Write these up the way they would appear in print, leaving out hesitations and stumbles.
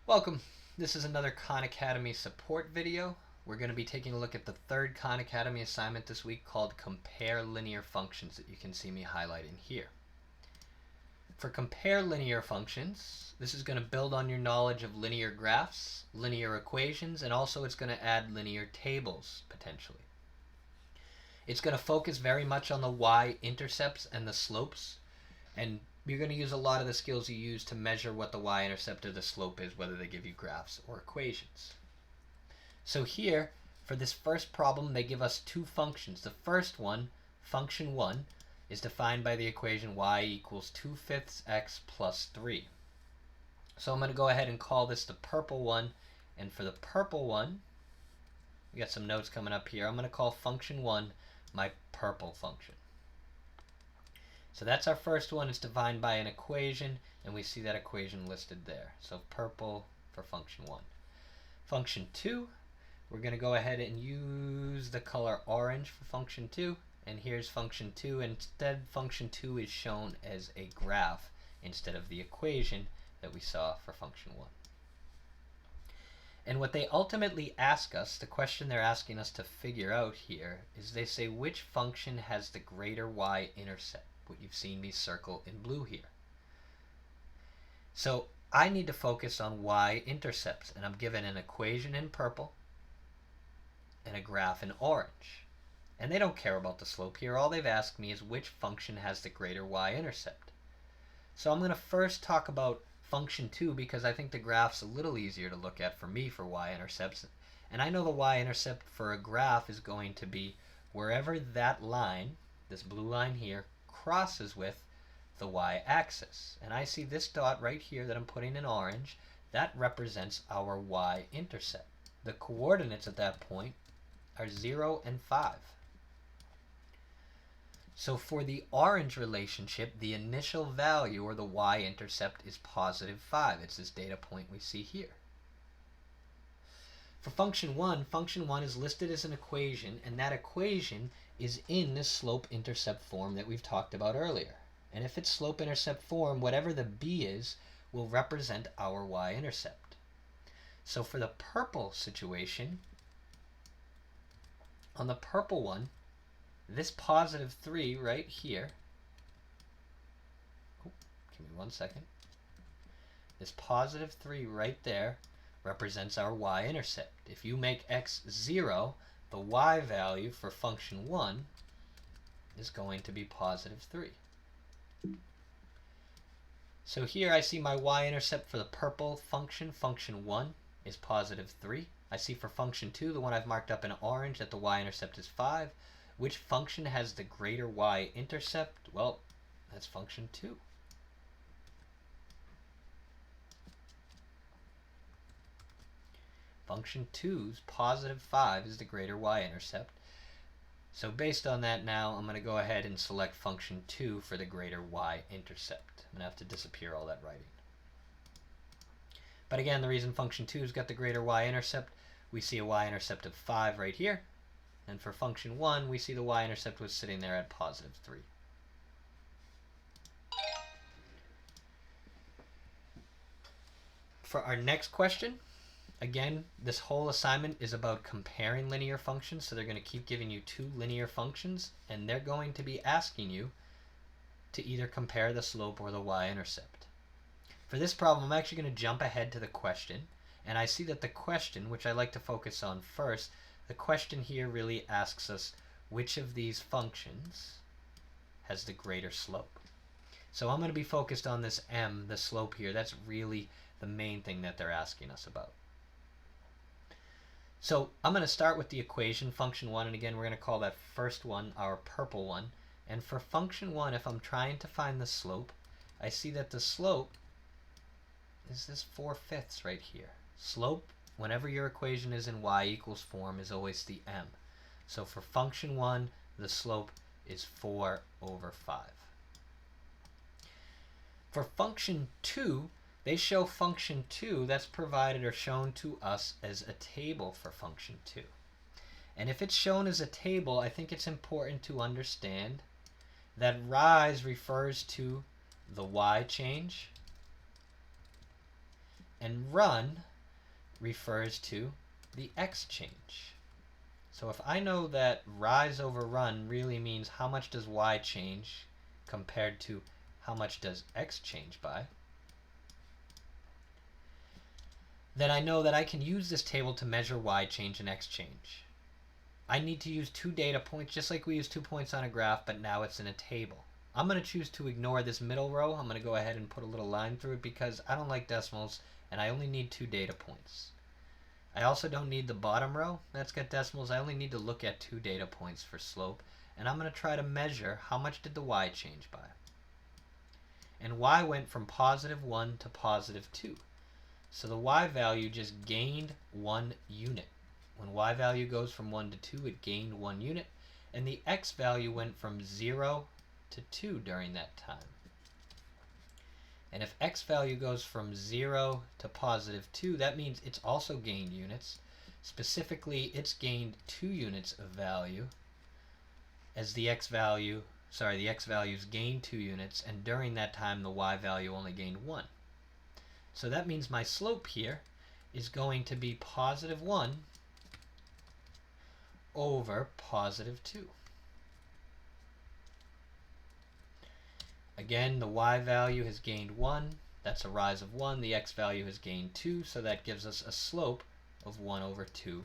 Welcome. This is another Khan Academy support video. We're going to be taking a look at the third Khan Academy assignment this week called Compare Linear Functions that you can see me highlighting here. For compare linear functions, this is going to build on your knowledge of linear graphs, linear equations, and also it's going to add linear tables potentially. It's going to focus very much on the y-intercepts and the slopes, and you're going to use a lot of the skills you use to measure what the y-intercept or the slope is, whether they give you graphs or equations. So here, for this first problem, they give us two functions. The first one, function 1, is defined by the equation y equals 2/5 x plus 3. So I'm going to go ahead and call this the purple one, and for the purple one, we got some notes coming up here. I'm going to call function 1 my purple function. So that's our first one. It's defined by an equation, and we see that equation listed there. So purple for function 1. Function 2, we're going to go ahead and use the color orange for function 2. And here's function 2. Instead, function 2 is shown as a graph instead of the equation that we saw for function 1. And what they ultimately ask us, the question they're asking us to figure out here, is they say which function has the greater y-intercept, what you've seen me circle in blue here. So I need to focus on y-intercepts, and I'm given an equation in purple and a graph in orange. And they don't care about the slope here. All they've asked me is which function has the greater y-intercept. So I'm going to first talk about function 2 because I think the graph's a little easier to look at for me for y-intercepts. And I know the y-intercept for a graph is going to be wherever that line, this blue line here, crosses with the y-axis. And I see this dot right here that I'm putting in orange. That represents our y-intercept. The coordinates at that point are 0 and 5. So for the orange relationship, the initial value, or the y-intercept, is positive 5. It's this data point we see here. For function 1 is listed as an equation, and that equation is in this slope-intercept form that we've talked about earlier. And if it's slope-intercept form, whatever the b is will represent our y-intercept. So for the purple situation, on the purple one, this positive 3 right here, give me 1 second, this positive 3 right there represents our y-intercept. If you make x 0, the y value for function 1 is going to be positive 3. So here I see my y-intercept for the purple function, function 1, is positive 3. I see for function 2, the one I've marked up in orange, that the y-intercept is 5. Which function has the greater y-intercept? Well, that's function 2. Function 2's positive 5 is the greater y-intercept. So based on that now, I'm going to go ahead and select function 2 for the greater y-intercept. I'm going to have to disappear all that writing. But again, the reason function 2's got the greater y-intercept, we see a y-intercept of 5 right here. And for function 1, we see the y-intercept was sitting there at positive 3. For our next question, again, this whole assignment is about comparing linear functions. So they're going to keep giving you two linear functions, and they're going to be asking you to either compare the slope or the y-intercept. For this problem, I'm actually going to jump ahead to the question. And I see that the question, which I like to focus on first, the question here really asks us which of these functions has the greater slope. So I'm going to be focused on this m, the slope here. That's really the main thing that they're asking us about. So I'm going to start with the equation, function 1, and again we're going to call that first one our purple one. And for function 1, if I'm trying to find the slope, I see that the slope is this 4/5 right here. Slope, whenever your equation is in y equals form, is always the m. So for function 1, the slope is 4 over 5. For function 2, they show function 2 that's provided or shown to us as a table for function 2. And if it's shown as a table, I think it's important to understand that rise refers to the y change, And run refers to the x change. So if I know that rise over run really means how much does y change compared to how much does x change by, then I know that I can use this table to measure y change and x change. I need to use 2 data points, just like we use 2 points on a graph, but now it's in a table. I'm going to choose to ignore this middle row. I'm going to go ahead and put a little line through it because I don't like decimals and I only need 2 data points. I also don't need the bottom row. That's got decimals. I only need to look at 2 data points for slope. And I'm going to try to measure how much did the y change by. And y went from +1 to +2. So the y value just gained 1 unit. When y value goes from 1 to 2, it gained 1 unit. And the x value went from 0 to 2 during that time. And if x value goes from 0 to +2, that means it's also gained units. Specifically, it's gained 2 units of value as the x values gained 2 units, and during that time the y value only gained 1. So that means my slope here is going to be +1 over +2. Again, the y value has gained 1. That's a rise of 1. The x value has gained 2, so that gives us a slope of 1 over 2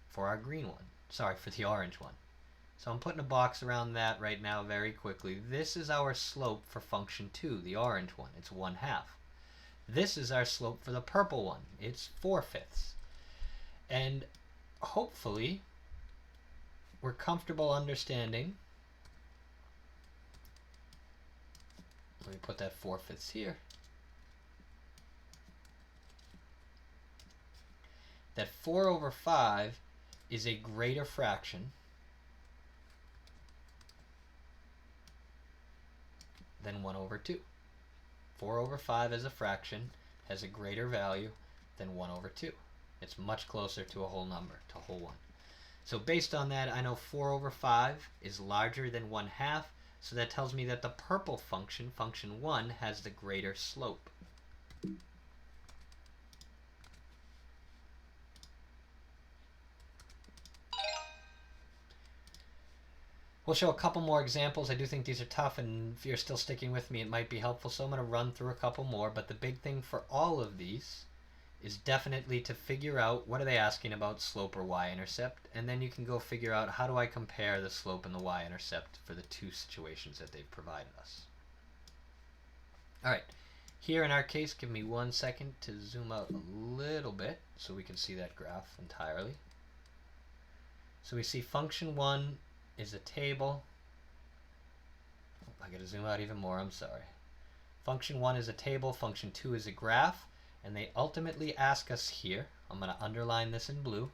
for our green one. Sorry, for the orange one. So I'm putting a box around that right now very quickly. This is our slope for function 2, the orange one. It's 1/2. This is our slope for the purple one. It's 4/5. And hopefully we're comfortable understanding. Let me put that 4/5 here. That 4 over 5 is a greater fraction than 1 over 2. 4 over 5 as a fraction has a greater value than 1 over 2. It's much closer to a whole number, to a whole one. So based on that, I know 4 over 5 is larger than 1/2, so that tells me that the purple function, function 1, has the greater slope. We'll show a couple more examples. I do think these are tough, and if you're still sticking with me, it might be helpful, so I'm going to run through a couple more. But the big thing for all of these is definitely to figure out what are they asking about, slope or y-intercept, and then you can go figure out how do I compare the slope and the y-intercept for the 2 situations that they've provided us. Alright, here in our case, give me 1 second to zoom out a little bit so we can see that graph entirely. So we see function 1 is a table. I gotta zoom out even more, I'm sorry. Function 1 is a table, function 2 is a graph, and they ultimately ask us here, I'm going to underline this in blue,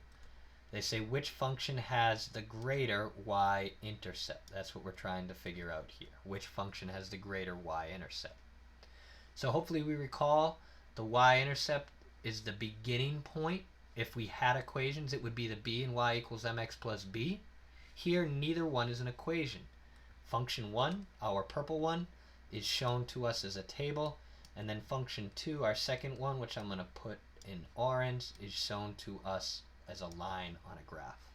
they say which function has the greater y-intercept. That's what we're trying to figure out here. Which function has the greater y-intercept? So hopefully we recall the y-intercept is the beginning point. If we had equations, it would be the b and y equals mx plus b. Here, neither one is an equation. Function 1, our purple one, is shown to us as a table, and then function 2, our second one, which I'm going to put in orange, is shown to us as a line on a graph.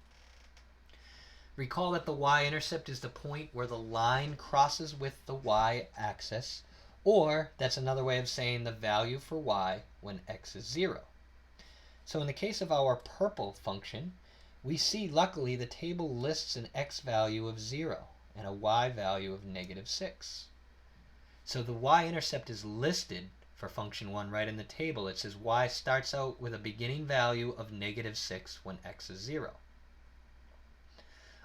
Recall that the y-intercept is the point where the line crosses with the y-axis, or that's another way of saying the value for y when x is 0. So in the case of our purple function, we see luckily the table lists an x value of 0 and a y value of -6. So the y-intercept is listed for function 1 right in the table. It says y starts out with a beginning value of -6 when x is 0.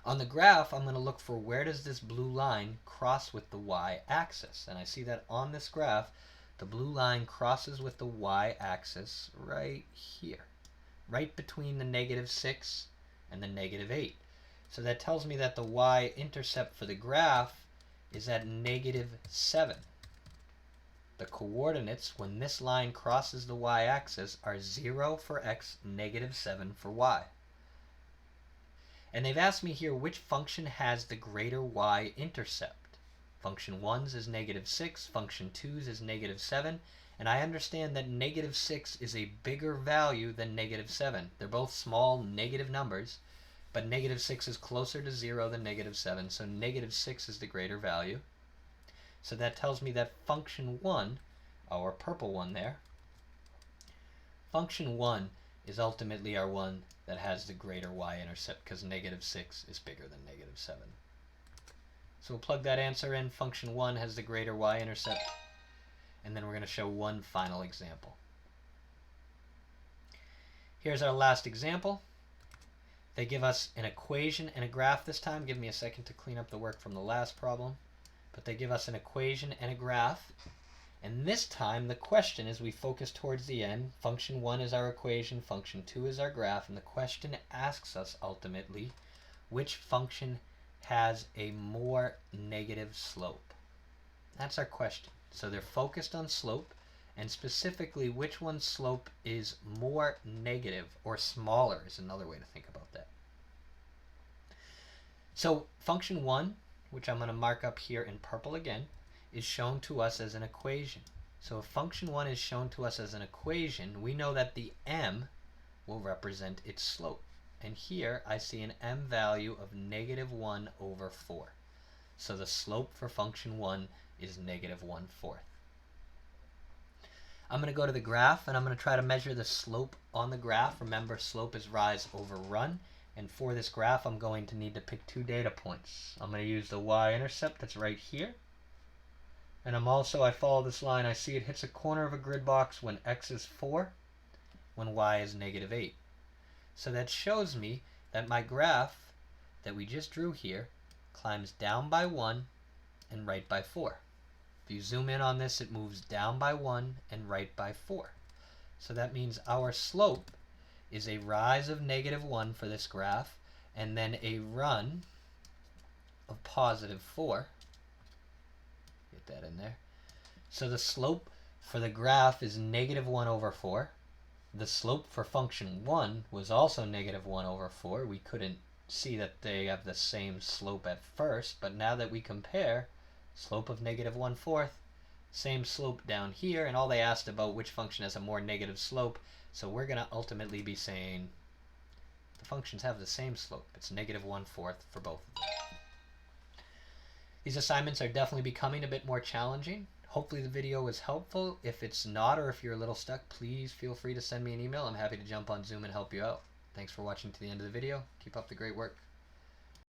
On the graph, I'm going to look for where does this blue line cross with the y-axis. And I see that on this graph, the blue line crosses with the y-axis right here, right between the -6 and the -8. So that tells me that the y-intercept for the graph is at -7. The coordinates when this line crosses the y-axis are 0 for x, -7 for y. And they've asked me here which function has the greater y-intercept. Function 1's is -6, function 2's is -7, And I understand that negative 6 is a bigger value than negative 7. They're both small negative numbers, but negative 6 is closer to 0 than negative 7, so negative 6 is the greater value. So that tells me that function 1, our purple one there, function 1 is ultimately our one that has the greater y-intercept because negative 6 is bigger than negative 7. So we'll plug that answer in. Function 1 has the greater y-intercept. And then we're going to show one final example. Here's our last example. They give us an equation and a graph this time. Give me a second to clean up the work from the last problem. But they give us an equation and a graph. And this time the question is, we focus towards the end. Function 1 is our equation, function 2 is our graph, and the question asks us ultimately which function has a more negative slope. That's our question. So they're focused on slope, and specifically which one's slope is more negative or smaller is another way to think about that. So function 1, which I'm going to mark up here in purple again, is shown to us as an equation. So if function 1 is shown to us as an equation, we know that the m will represent its slope. And here I see an m value of negative 1 over 4. So the slope for function 1 is negative 1/4. I'm going to go to the graph and I'm going to try to measure the slope on the graph. Remember, slope is rise over run. And for this graph, I'm going to need to pick two data points. I'm going to use the y-intercept that's right here. And I follow this line. I see it hits a corner of a grid box when x is 4, when y is negative 8. So that shows me that my graph that we just drew here climbs down by 1 and right by 4. If you zoom in on this, it moves down by 1 and right by 4. So that means our slope is a rise of negative 1 for this graph, and then a run of positive 4. Get that in there. So the slope for the graph is negative 1 over 4. The slope for function 1 was also negative 1 over 4. We couldn't see that they have the same slope at first, but now that we compare, slope of negative 1/4, same slope down here, and all they asked about which function has a more negative slope, so we're going to ultimately be saying the functions have the same slope. It's negative 1/4 for both of them. These assignments are definitely becoming a bit more challenging. Hopefully the video was helpful. If it's not, or if you're a little stuck, please feel free to send me an email. I'm happy to jump on Zoom and help you out. Thanks for watching to the end of the video. Keep up the great work.